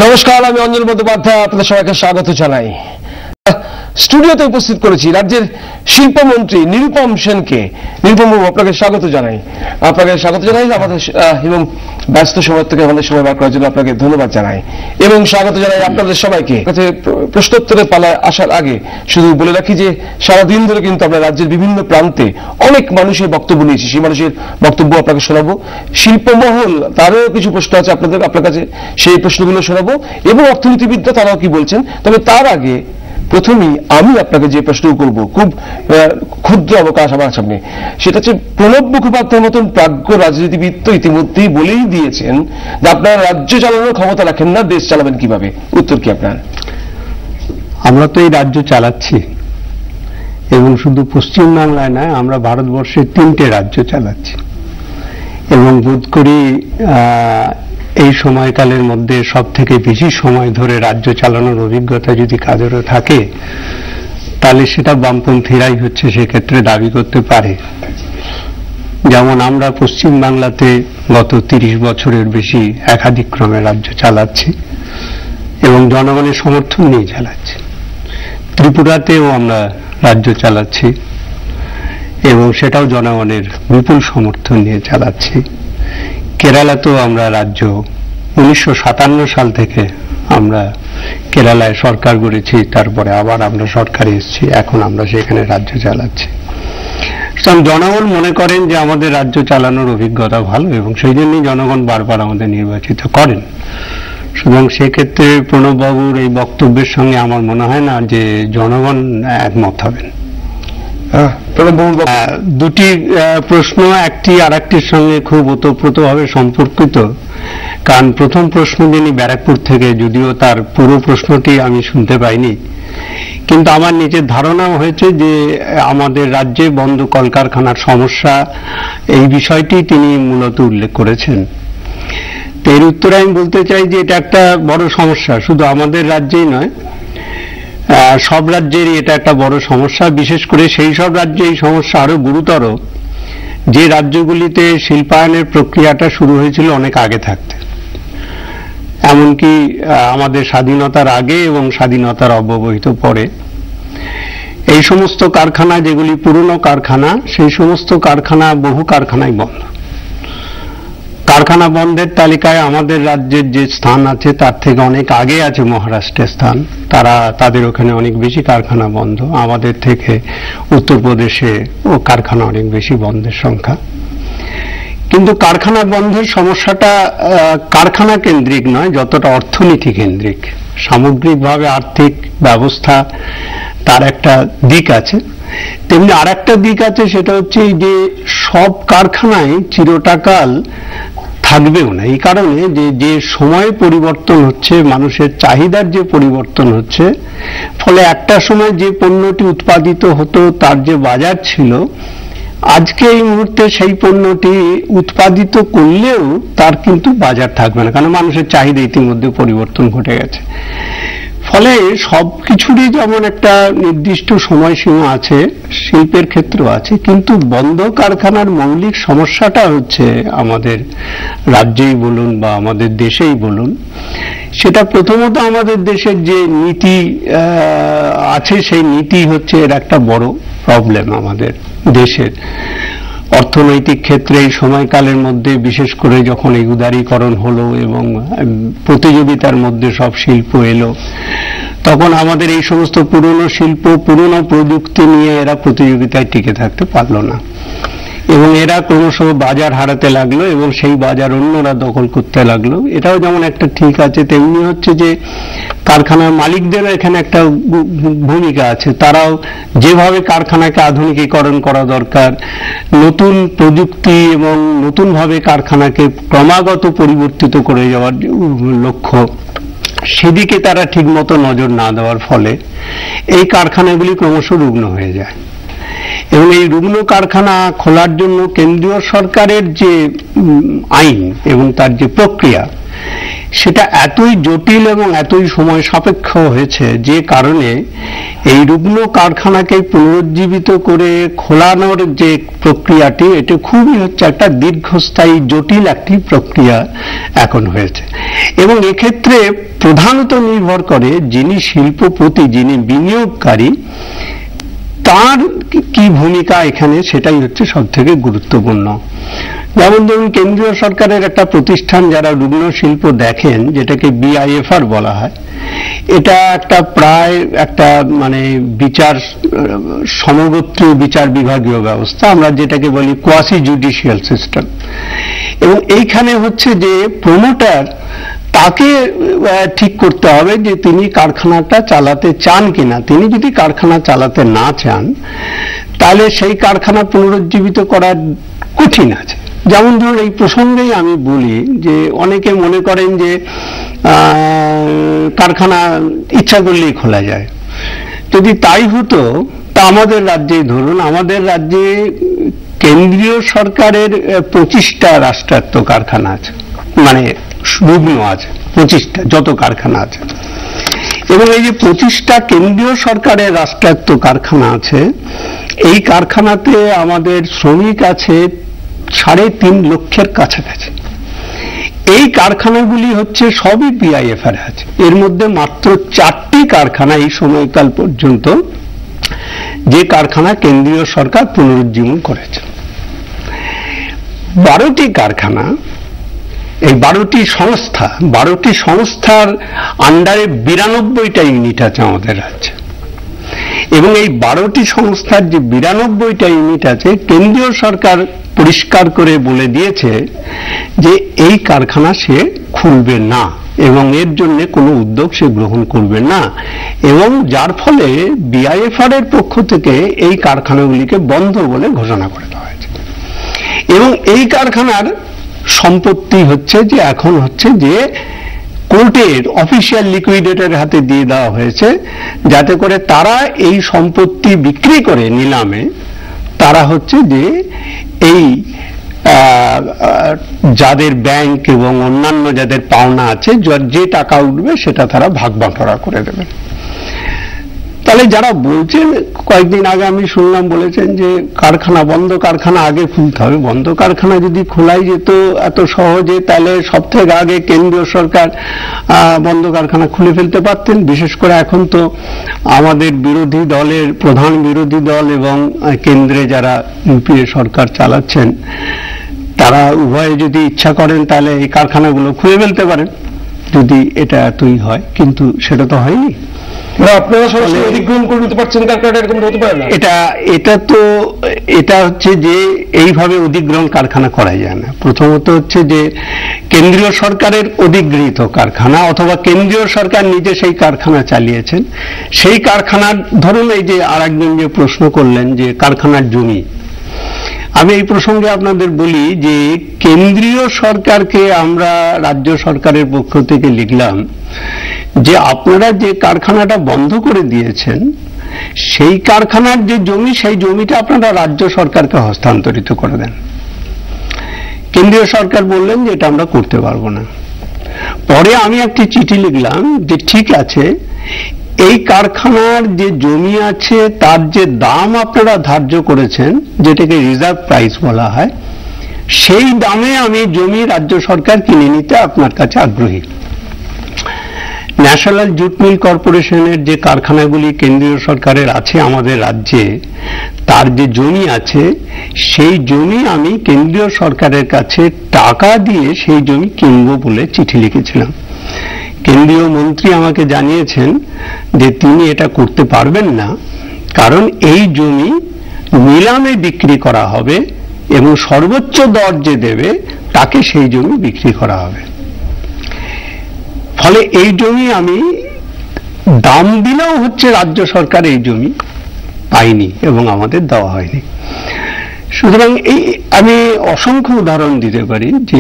নমস্কার, আমি অঞ্জন বন্দ্যোপাধ্যায় আপনাদের সবাইকে স্বাগত জানাই। স্টুডিওতে উপস্থিত করেছি রাজ্যের শিল্পমন্ত্রী নিরুপম সেনকে। নিরুপম বাবু, আপনাকে স্বাগত জানাই। আমাদের এবং ব্যস্ত সময় থেকে আমাদের সময় বার করার জন্য আপনাকে ধন্যবাদ জানাই এবং স্বাগত জানাই আপনাদের সবাইকে। প্রশ্নোত্তরের পালায় আসার আগে শুধু বলে রাখি যে সারাদিন ধরে কিন্তু আমরা রাজ্যের বিভিন্ন প্রান্তে অনেক মানুষের বক্তব্য নিয়েছি, সেই মানুষের বক্তব্য আপনাকে শোনাবো। শিল্পমহল তারও কিছু প্রশ্ন আছে আপনার কাছে, সেই প্রশ্নগুলো শোনাবো এবং অর্থনীতিবিদরা তারাও কি বলছেন। তবে তার আগে প্রথমেই আমি আপনাকে যে প্রশ্ন করব, খুব ক্ষুদ্র অবকাশ আমার সামনে, সেটা হচ্ছে প্রণব মুখোপাধ্যায়ের মতন প্রাজ্ঞ রাজনীতিবিদ তো ইতিমধ্যেই বলেই দিয়েছেন যে আপনারা রাজ্য চালানোর ক্ষমতা রাখেন না, দেশ চালাবেন কিভাবে? উত্তর কি আপনার? আমরা তো এই রাজ্য চালাচ্ছি এবং শুধু পশ্চিমবাংলায় নয়, আমরা ভারতবর্ষের 3টে রাজ্য চালাচ্ছি এবং বোধ করি এই সময়কালের মধ্যে সব থেকে বেশি সময় ধরে রাজ্য চালানোর অভিজ্ঞতা যদি কাদেরও থাকে তাহলে সেটা বামপন্থীরাই হচ্ছে সেক্ষেত্রে দাবি করতে পারে। যেমন আমরা পশ্চিমবাংলাতে গত 30 বছরের বেশি একাধিক্রমে রাজ্য চালাচ্ছি এবং জনগণের সমর্থন নিয়ে চালাচ্ছি। ত্রিপুরাতেও আমরা রাজ্য চালাচ্ছি এবং সেটাও জনগণের বিপুল সমর্থন নিয়ে চালাচ্ছি। কেরালাতেও আমরা রাজ্য 1957 সাল থেকে আমরা কেরালায় সরকার গড়েছি, তারপরে আবার আমরা সরকারে এসেছি, এখন আমরা সেখানে রাজ্য চালাচ্ছি। জনগণ মনে করেন যে আমাদের রাজ্য চালানোর অভিজ্ঞতা ভালো এবং সেই জন্যই জনগণ বারবার আমাদের নির্বাচিত করেন। সুতরাং সেক্ষেত্রে প্রণববাবুর এই বক্তব্যের সঙ্গে আমার মনে হয় না যে জনগণ একমত হবেন। দুটি প্রশ্ন একটি আর একটির সঙ্গে খুব ওতপ্রোতভাবে সম্পর্কিত। কারণ প্রথম প্রশ্ন যিনি ব্যারাকপুর থেকে, যদিও তার পুরো প্রশ্নটি আমি শুনতে পাইনি, কিন্তু আমার নিজের ধারণাও হয়েছে যে আমাদের রাজ্যে বন্ধ কলকারখানার সমস্যা, এই বিষয়টি তিনি মূলত উল্লেখ করেছেন। তো এর উত্তরে আমি বলতে চাই যে এটা একটা বড় সমস্যা, শুধু আমাদের রাজ্যেই নয়, সব রাজ্যেরই এটা একটা বড় সমস্যা। বিশেষ করে সেই সব রাজ্যে এই সমস্যা আরো গুরুতর যে রাজ্যগুলিতে শিল্পায়নের প্রক্রিয়াটা শুরু হয়েছিল অনেক আগে থাকতে, এমনকি আমাদের স্বাধীনতার আগে এবং স্বাধীনতার অব্যবহিত পরে। এই সমস্ত কারখানা যেগুলি পুরনো কারখানা, সেই সমস্ত কারখানা, বহু কারখানাই বন্ধ। কারখানা বন্ধের তালিকায় আমাদের রাজ্যের যে স্থান আছে তার থেকে অনেক আগে আছে মহারাষ্ট্রের স্থান। তাদের ওখানে অনেক বেশি কারখানা বন্ধ, আমাদের থেকে উত্তরপ্রদেশে ও কারখানা অনেক বেশি বন্ধের সংখ্যা। কিন্তু কারখানা বন্ধের সমস্যাটা কারখানা কেন্দ্রিক নয়, যতটা অর্থনীতি কেন্দ্রিক। সামগ্রিকভাবে আর্থিক ব্যবস্থা তার একটা দিক আছে, তেমনি আর একটা দিক আছে, সেটা হচ্ছে যে সব কারখানায় চিরটাকাল থাকবেও না। এই কারণে যে সময় পরিবর্তন হচ্ছে, মানুষের চাহিদার যে পরিবর্তন হচ্ছে, ফলে একটা সময় যে পণ্যটি উৎপাদিত হতো তার যে বাজার ছিল, আজকে এই মুহূর্তে সেই পণ্যটি উৎপাদিত করলেও তার কিন্তু বাজার থাকবে না, কারণ মানুষের চাহিদা ইতিমধ্যে পরিবর্তন ঘটে গেছে। ফলে সবকিছুরই যেমন একটা নির্দিষ্ট সময়সীমা আছে, শিল্পের ক্ষেত্রেও আছে। কিন্তু বন্ধ কারখানার মৌলিক সমস্যাটা হচ্ছে আমাদের রাজ্যেই বলুন বা আমাদের দেশেই বলুন, সেটা প্রথমত আমাদের দেশের যে নীতি আছে, সেই নীতি হচ্ছে এর একটা বড় প্রবলেম আমাদের দেশের অর্থনৈতিক ক্ষেত্রে। এই সময়কালের মধ্যে বিশেষ করে যখন এই উদারীকরণ হলো এবং প্রতিযোগিতার মধ্যে সব শিল্প এলো, তখন আমাদের এই সমস্ত পুরনো শিল্প, পুরনো প্রযুক্তি নিয়ে এরা প্রতিযোগিতায় টিকে থাকতে পারলো না এবং এরা ক্রমশ বাজার হারাতে লাগলো এবং সেই বাজার অন্যরা দখল করতে লাগলো। এটাও যেমন একটা ঠিক আছে, তেমনি হচ্ছে যে কারখানার মালিকদের এখানে একটা ভূমিকা আছে। তারাও যেভাবে কারখানাকে আধুনিকীকরণ করা দরকার, নতুন প্রযুক্তি এবং নতুনভাবে কারখানাকে ক্রমাগত পরিবর্তিত করে যাওয়ার লক্ষ্য, সেদিকে তারা ঠিক মতো নজর না দেওয়ার ফলে এই কারখানাগুলি ক্রমশ রুগ্ন হয়ে যায়। এবং এই রুগ্ন কারখানা খোলার জন্য কেন্দ্রীয় সরকারের যে আইন এবং তার যে প্রক্রিয়া, সেটা এতই জটিল এবং এতই সময় সাপেক্ষ হয়েছে, যে কারণে এই রুগ্ন কারখানাকে পুনরুজ্জীবিত করে খোলানোর যে প্রক্রিয়াটি, এটা খুবই হচ্ছে একটা দীর্ঘস্থায়ী জটিল একটি প্রক্রিয়া এখন হয়েছে। এবং এক্ষেত্রে প্রধানত নির্ভর করে যিনি শিল্পপতি, যিনি বিনিয়োগকারী, তার কি ভূমিকা এখানে, সেটাই হচ্ছে সব থেকে গুরুত্বপূর্ণ। যেমন ধরুন, কেন্দ্রীয় সরকারের একটা প্রতিষ্ঠান যারা রুগ্ন শিল্প দেখেন, যেটাকে BIFR বলা হয়, এটা একটা প্রায় একটা মানে বিচার সমগোত্রীয় বিচার বিভাগীয় ব্যবস্থা, আমরা যেটাকে বলি কোয়াসি জুডিশিয়াল সিস্টেম। এবং এইখানে হচ্ছে যে প্রমোটার, তাকে ঠিক করতে হবে যে তিনি কারখানাটা চালাতে চান কিনা। তিনি যদি কারখানা চালাতে না চান, তাহলে সেই কারখানা পুনরুজ্জীবিত করার কঠিন আছে। যেমন ধরুন, এই প্রসঙ্গেই আমি বলি যে অনেকে মনে করেন যে কারখানা ইচ্ছা করলেই খোলা যায়। যদি তাই হতো, তা আমাদের রাজ্যেই ধরুন, আমাদের রাজ্যে কেন্দ্রীয় সরকারের 25টা রাষ্ট্রায়ত্ত কারখানা আছে, মানে রুগ্ন আছে 25টা, যত কারখানা আছে। এবং এই যে 25টা কেন্দ্রীয় সরকারের রাষ্ট্রায়ত্ত কারখানা আছে, এই কারখানাতে আমাদের শ্রমিক আছে 3.5 লক্ষের কাছাকাছি। এই কারখানাগুলি হচ্ছে সবই BIFR আছে। এর মধ্যে মাত্র 4টি কারখানা এই সময়কাল পর্যন্ত, যে কারখানা কেন্দ্রীয় সরকার পুনরুজ্জীবন করেছে। 12টি কারখানা, এই 12টি সংস্থার আন্ডারে 92টা ইউনিট আছে আমাদের রাজ্যে। এবং এই 12টি সংস্থার যে 92টা ইউনিট আছে, কেন্দ্রীয় সরকার পরিষ্কার করে বলে দিয়েছে যে এই কারখানা সে খুলবে না এবং এর জন্য কোনো উদ্যোগ সে গ্রহণ করবে না। এবং যার ফলে BIFR এর পক্ষ থেকে এই কারখানাগুলিকে বন্ধ বলে ঘোষণা করে দেওয়া হয়েছে। এবং এই কারখানার সম্পত্তি হচ্ছে যে এখন হচ্ছে যে কোর্টের অফিসিয়াল লিকুইডেটরের হাতে দিয়ে দেওয়া হয়েছে, যাতে করে তারা এই সম্পত্তি বিক্রি করে নিলামে, তারা হচ্ছে যে এই যাদের ব্যাংক এবং অন্যান্য যাদের পাওনা আছে, যে টাকা উঠবে সেটা তারা ভাগ বাঁটোয়ারা করে দেবে। তাহলে যারা বলছেন, কয়েকদিন আগে আমি শুনলাম বলেছেন যে কারখানা বন্ধ, কারখানা আগে খুলতে হবে। বন্ধ কারখানা যদি খোলাই যেত এত সহজে, তাহলে সব থেকে আগে কেন্দ্রীয় সরকার বন্ধ কারখানা খুলে ফেলতে পারতেন। বিশেষ করে এখন তো আমাদের বিরোধী দলের প্রধান বিরোধী দল এবং কেন্দ্রে যারা UPA সরকার চালাচ্ছেন, তারা উভয়ে যদি ইচ্ছা করেন তাহলে এই কারখানাগুলো খুলে ফেলতে পারেন, যদি এটা এতই হয়। কিন্তু সেটা তো হয়নি। আপনারা সরাসরি অধিগ্রহণ করে নিতে পারছেন কারখানাটা, এরকম হতে পারে না। এটা হচ্ছে যে এইভাবে অধিগ্রহণ কারখানা করা যায় না। প্রথমত হচ্ছে যে কেন্দ্রীয় সরকারের অধিগৃহীত কারখানা, অথবা কেন্দ্রীয় সরকার নিজে সেই কারখানা চালিয়েছেন, সেই কারখানার ধরুন, এই যে আরেকজন যে প্রশ্ন করলেন যে কারখানার জমি, আমি এই প্রসঙ্গে আপনাদের বলি যে কেন্দ্রীয় সরকারকে আমরা রাজ্য সরকারের পক্ষ থেকে লিখলাম যে আপনারা যে কারখানাটা বন্ধ করে দিয়েছেন, সেই কারখানার যে জমি, সেই জমিটা আপনারা রাজ্য সরকারকে হস্তান্তরিত করে দেন। কেন্দ্রীয় সরকার বললেন যে এটা আমরা করতে পারবো না। পরে আমি একটি চিঠি লিখলাম যে ঠিক আছে, এই কারখানার যে জমি আছে তার যে দাম আপনারা ধার্য করেছেন, যেটাকে রিজার্ভ প্রাইস বলা হয়, সেই দামে আমি জমি রাজ্য সরকার কিনে নিতে আপনার কাছে আগ্রহী। ন্যাশনাল জুট মিল কর্পোরেশনের যে কারখানাগুলি কেন্দ্রীয় সরকারের আছে আমাদের রাজ্যে, তার যে জমি আছে, সেই জমি আমি কেন্দ্রীয় সরকারের কাছে টাকা দিয়ে সেই জমি কিনব বলে চিঠি লিখেছিলাম। কেন্দ্রীয় মন্ত্রী আমাকে জানিয়েছেন যে তিনি এটা করতে পারবেন না, কারণ এই জমি নিলামে বিক্রি করা হবে এবং সর্বোচ্চ দর যে দেবে তাকে সেই জমি বিক্রি করা হবে। ফলে এই জমি আমি দাম দিলেও হচ্ছে রাজ্য সরকার এই জমি পায়নি এবং আমাদের দেওয়া হয়নি। সুতরাং এই আমি অসংখ্য উদাহরণ দিতে পারি যে